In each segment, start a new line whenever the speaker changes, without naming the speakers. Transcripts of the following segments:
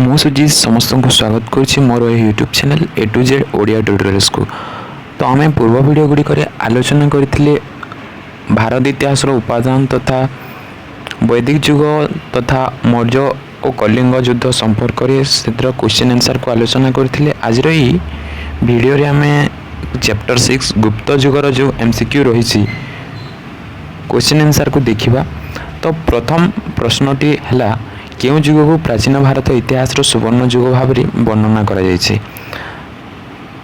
मु सुजी समस्त को स्वागत करुच्ची मोर YouTube channel A to Z Odia tutorials को। तो आम पूर्व वीडियो गुड़िक आलोचना करते भारत इतिहास उपादान तथा वैदिक युग तथा मौर्य और कलिंग युद्ध संपर्क से क्वेश्चन आंसर को आलोचना करते। आज वीडियो रे आम चैप्टर 6 गुप्त युगर जो एमसीक्यू रही क्वेश्चन आंसर को देखा। तो प्रथम प्रश्नटी है केउ युग को प्राचीन भारत इतिहास सुवर्ण युग भाव वर्णना करा जायछि।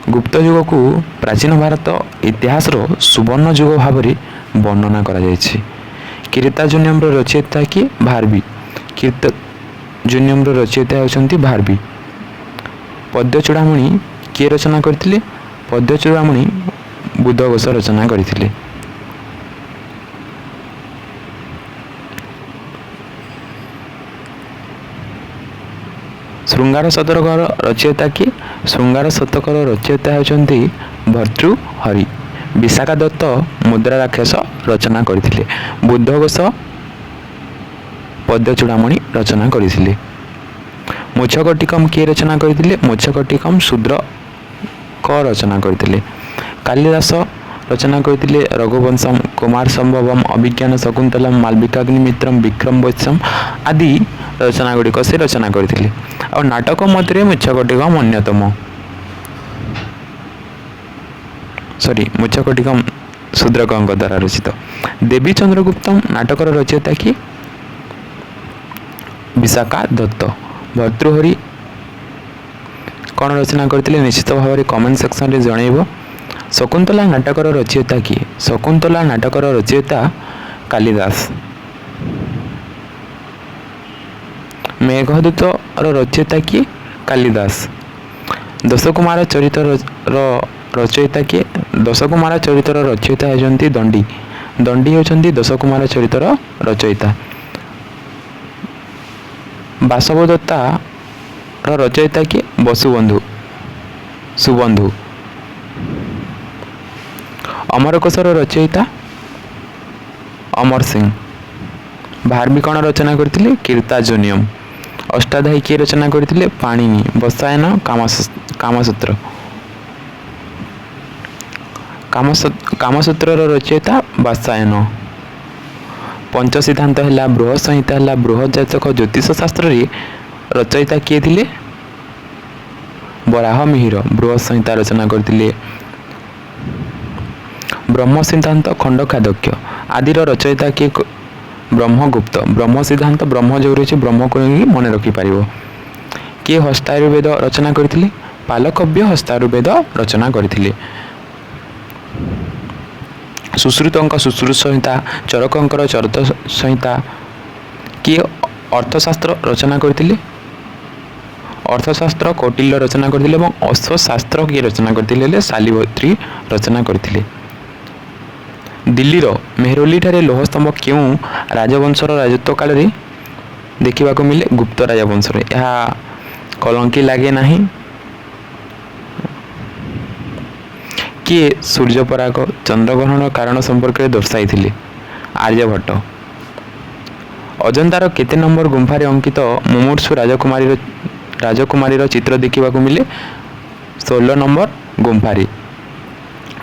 गुप्त युग को प्राचीन भारत इतिहास सुवर्ण युग भाव वर्णना करा जायछि। कीर्ताजुनियम रचयिता कि भारवी। कीर्ताजुनियम रचयिता होछन्ति भारवी। पद्य चूड़ामणि किए रचना करथिले? पद्य चूड़ामणि बुद्धघोष रचना करथिले। श्रृंगार शतकर रचयिता कि? श्रृंगार शतकर रचयिता होछन्ति भर्तृहरि। विशाखा दत्त मुद्रा राक्षस रचना करथिले। बुद्धघोष पद्य चूड़ामणि रचना करथिले। मोक्षकटिकम किए रचना करथिले? मोक्षकटिकम शूद्र क रचना करथिले। कालिदास रचना करथिले रघुवंशम, कुमार संभवम, अभिज्ञान शकुंतलम, मालविकाग्निमित्रम, विक्रम वत्सम आदि रचना गुड़िक से रचना करथिले। और नाटक मध्य मुच्छकटिकम अन्यतम। मुच्छकटिकम शूद्रकଙ୍କ द्वारा रचित। देवी चंद्रगुप्तम नाटकर रचयिता कि? विशाखा दत्त। भर्तृहरि कौन रचना करथिले? निश्चित भाव में कमेंट सेक्शन रे जणैबो। शकुंतला नाटकर रचयिता कि? शकुंतला नाटकर रचयिता कालिदास। मेघदूत रचयिता कि? कालिदास। दशकुमार चरित्र रचयिता कि? दशकुमार चरित्र रचयिता होती दंडी। दंडी होती दशकुमार चरित्र रचयिता। बासवदत्ता रचयिता कि? वसुबंधु। सुबंधु। अमरकोशर रचयिता अमर सिंह। भारवी कौन रचना करथिले? कीर्ताजुनियम। अष्टाध्यायी किए रचना करथिले? पाणिनि। वत्सायन कामसूत्र। कामसूत्र रचयिता वात्सायन। पंच सिद्धांत है बृहत संहिता है बृहत जातक ज्योतिष शास्त्र रचयिता किए थिले? वराह मिहिर बृहत संहिता रचना करथिले। ब्रह्म सिद्धांत खंडकादक्ष आदि रचयिता किए? ब्रह्मगुप्त। ब्रह्म सिद्धांत ब्रह्म जो रही ब्रह्म को मन रखिपर। किए हस्तायुर्वेद रचना करथिले? पालकव्य हस्तायुर्वेद रचना करथिले। सुश्रुतंक सुश्रुत संहिता, चरकंकर चरक संहिता। किए अर्थशास्त्र रचना करथिले? अर्थशास्त्र कौटिल्य रचना करथिले। एवं अश्वशास्त्र किए रचना करथिले? शालिहोत्री रचना करथिले। दिल्लीर मेहरौली ठारे लौहस्तंभ क्यों राजवंशर राजत्व काल रे देखा मिले? गुप्त राजवंश। यह कलंकी लगे नहीं। किए सूर्यपराग चंद्रग्रहण कारण संपर्क में दर्शाई? आर्यभट्ट। अजंतार केते नंबर गुंफारे अंकित मुमूर्षु राजकुमारी चित्र देखा मिले? 16 नंबर गुंफारे।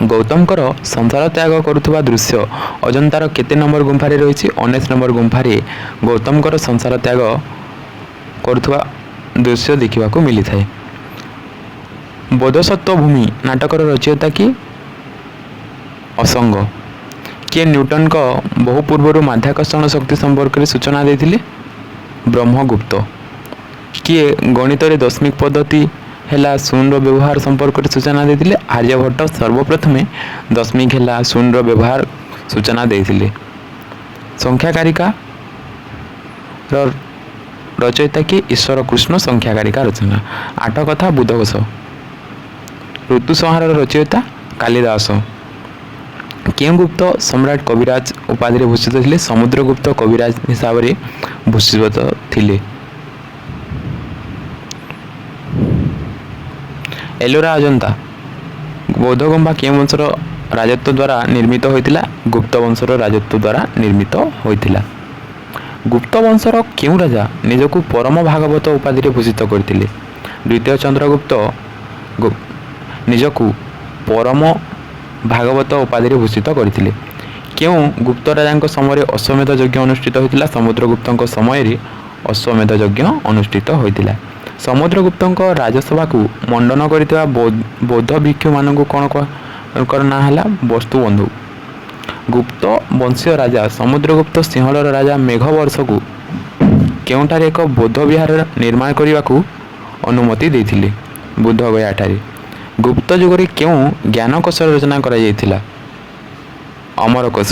गौतमकर संसार त्याग करुवा दृश्य अजंतार केते नंबर गुंफारे रही? 19 नंबर गुंफारे गौतमकर संसार त्याग करुवा दृश्य देखा मिली थाए। बोधसत्व भूमि नाटकर रचयिता कि? असंग। किए न्यूटन का बहु पूर्व माध्याकर्षण शक्ति संपर्क में सूचना देथिले? ब्रह्मगुप्त। किए गणित रे दशमिक पद्धति है शून्य व्यवहार संपर्क में सूचना देथिले? आर्यभट्ट सर्वप्रथमे दशमिक है शून्य व्यवहार सूचना देथिले। संख्याकारिका रचयिता कि? ईश्वर कृष्ण संख्याकारिका रचना। आठ कथा बुद्धघोष। ऋतु संहार रचयिता कालिदास। कें गुप्त सम्राट कविराज उपाधि भूषित थे? समुद्रगुप्त कविराज हिसाब से भूषित थे। एलोरा अजंता बौद्धगुम्फा कें वंशर राजत्व द्वारा निर्मित होता? गुप्त वंशर राजत्व द्वारा निर्मित होता। ଗୁପ୍ତ ବଂଶର କେଉଁ ରାଜା ନିଜକୁ ପରମ ଭାଗବତ ଉପାଧିରେ ଭୂଷିତ କରିଥିଲେ? ଦ୍ୱିତୀୟ ଚନ୍ଦ୍ରଗୁପ୍ତ ନିଜକୁ ପରମ ଭାଗବତ ଉପାଧିରେ ଭୂଷିତ କରିଥିଲେ। କେଉଁ ଗୁପ୍ତ ରାଜାଙ୍କ ସମୟରେ ଅଶ୍ୱମେଧ ଯଜ୍ଞ ଅନୁଷ୍ଠିତ ହୋଇଥିଲା? ସମୁଦ୍ରଗୁପ୍ତଙ୍କ ସମୟରେ ଅଶ୍ୱମେଧ ଯଜ୍ଞ ଅନୁଷ୍ଠିତ ହୋଇଥିଲା। ସମୁଦ୍ରଗୁପ୍ତଙ୍କ ରାଜସଭାକୁ ମଣ୍ଡନ କରିଥିବା ବୌଦ୍ଧ ଭିକ୍ଷୁମାନଙ୍କୁ କ'ଣ ନାଁ ହେଲା? ବସ୍ତୁବନ୍ଧୁ। ଗୁପ୍ତ ବଂଶୀୟ ରାଜା ସମୁଦ୍ରଗୁପ୍ତ ସିଂହଳର ରାଜା ମେଘବର୍ଷକୁ କେଉଁଠାରେ ଏକ ବୌଦ୍ଧ ବିହାର ନିର୍ମାଣ କରିବାକୁ ଅନୁମତି ଦେଇଥିଲେ? ବୁଦ୍ଧଗୟାଠାରେ। ଗୁପ୍ତ ଯୁଗରେ କେଉଁ ଜ୍ଞାନକୋଷର ରଚନା କରାଯାଇଥିଲା? ଅମରକୋଷ।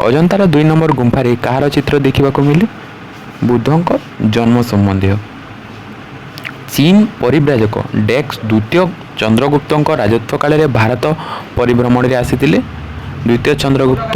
ଅଜନ୍ତାର 2 ନମ୍ବର ଗୁମ୍ଫାରେ କାହାର ଚିତ୍ର ଦେଖିବାକୁ ମିଳେ? ବୁଦ୍ଧଙ୍କ ଜନ୍ମ ସମ୍ବନ୍ଧୀୟ। ଚୀନ ପରିବ୍ରାଜକ ଡେକ୍ସ ଦ୍ୱିତୀୟ ଚନ୍ଦ୍ରଗୁପ୍ତଙ୍କ ରାଜତ୍ୱ କାଳରେ ଭାରତ ପରିଭ୍ରମଣରେ ଆସିଥିଲେ? ଦ୍ୱିତୀୟ ଚନ୍ଦ୍ରଗୁପ୍ତ